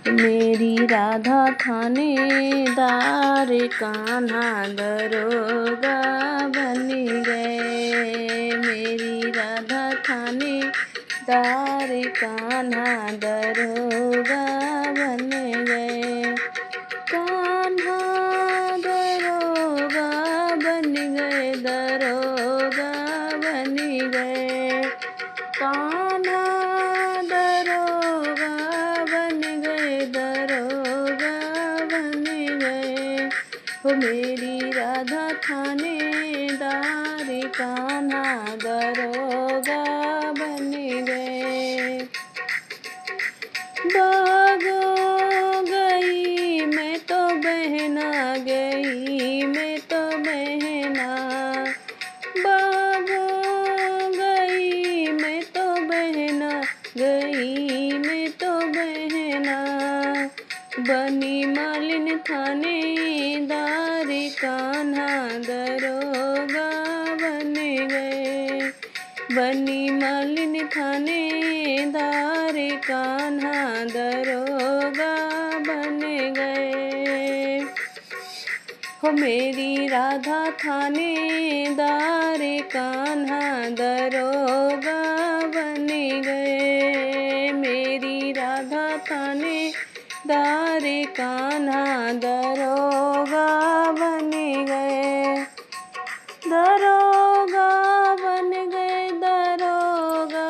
मेरी राधा थानेदार कान्हा दरोगा बन गए। मेरी राधा थानेदार कान्हा दरोगा बन गए। कान्हा दरोगा बन गए, दरोगा बन गए। कान्हा दरोगा बन गए, दरोगा बन गए। हो मेरी राधा थानेदार कान्हा दरोगा बन गए। भागो गई मैं तो बहना गई, मैं तो बहना। भागो गई मैं तो बहना गई, मैं तो बहना। बनी मालिन थानेदार कान्हा दरोगा बन गए। बनी मालिन थानेदार कान्हा दरोगा बन गए। हो मेरी राधा थानेदार कान्हा दरोगा बन गए। मेरी राधा थानेदार कान्हा दरोगा बन गए। दरोगा बन गए, दरोगा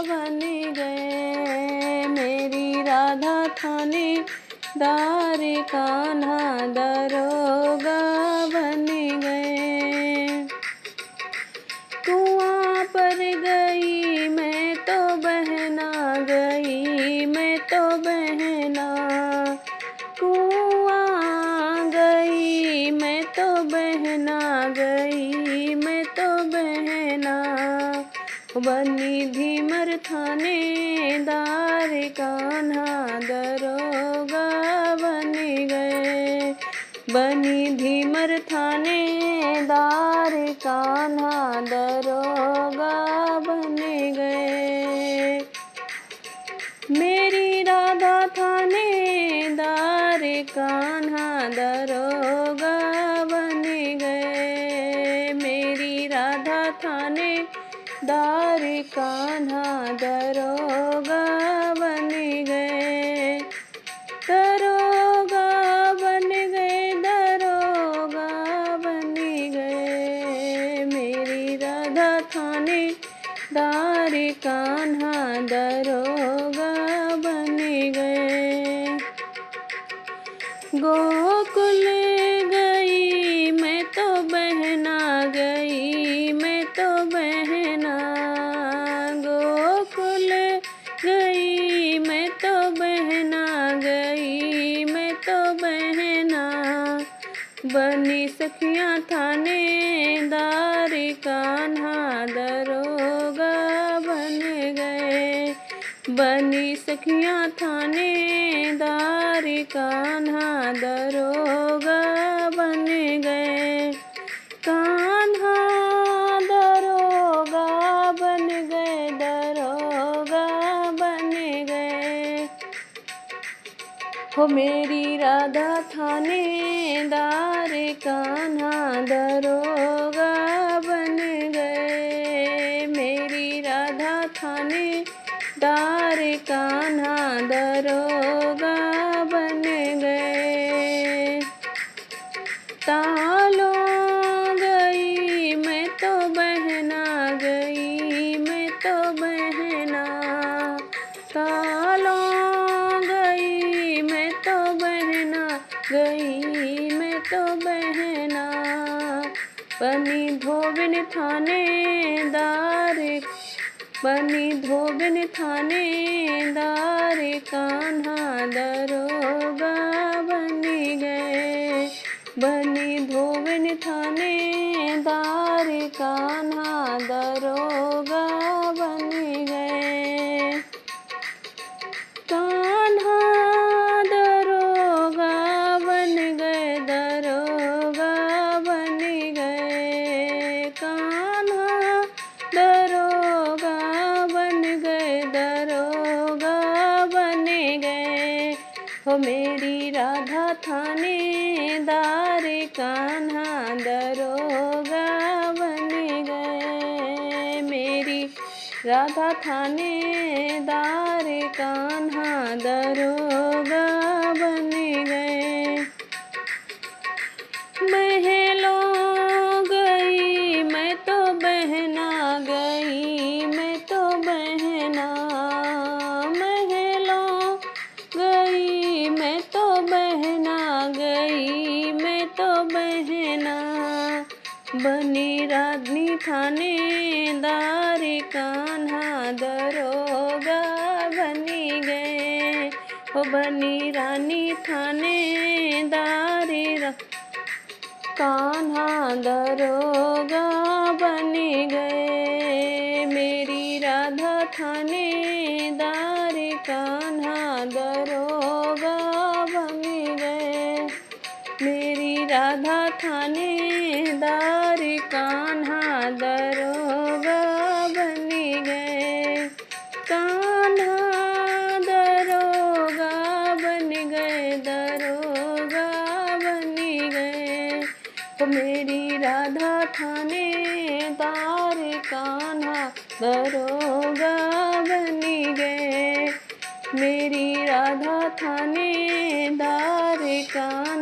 बन गए। मेरी राधा थानेदार कान्हा दरोगा बन गए। कुआं पर गई मैं तो बहना गई, मैं तो बहना। कुआं गई मैं तो बहना गई, मैं तो बहना। बनी धीमर थानेदार कान्हा दरोगा बन गए। बनी धीमर थानेदार कान्हा दरोगा बन गए। मेरी राधा थानेदार कान्हा दरोगा बन गए। मेरी राधा थानेदार कान्हा दरोगा बन गए। दरोगा बन गए, दरोगा बन गए। मेरी राधा थानेदार कान्हा दरोगा बन गए। गोकुल गई मैं तो बहना गई, मैं तो बहना। गोकुल गई मैं तो बहना गई, मैं तो बहना। बनी सखियाँ थानेदार कान्हा दरोगा बन गए। बनी सखियाँ थानेदार कान्हा दरोगा बन गए। कान्हा दरोगा बन गए, दरोगा बन गए। हो मेरी राधा थानेदार कान्हा दरोगा बन गए। मेरी राधा थानेदार कान्हा दरोगा बन गए। तालों गई मैं तो बहना गई, मैं तो बहना। तालों गई मैं तो बहना गई, मैं तो बहना। बनी धोबिन थानेदार, बनी धोबिन थानेदार कान्हा दरोगा बन गए। बनी धोबिन थानेदार कान्हा दरोगा बन गए। कान्हा दरोगा बन गए, दरोगा बन गए। कान्हा दरोगा बन गए, दरोगा बन गए। हो मेरी राधा थानेदार कान्हा दरोगा बन गए। मेरी राधा थानेदार कान्हा दरोगा बन गए। महलों गई मैं तो बहना गई, मैं तो बहना। महलों गई मैं तो बहना गई, मैं तो बहना। बनी रानी थानेदार कान्हा दरोगा बनी गए। हो बनी रानी थानेदार कान्हा दरोगा बन गए। मेरी राधा थानेदार कान्हा दरोगा बन गए। मेरी राधा थानेदार कान्हा दरोगा बन गए। कान्हा दरोगा बन गए, दरोगा बन गए। तो मेरी राधा थानेदार कान्हा दरोगा बन गए। मेरी राधा थानेदार कान्हा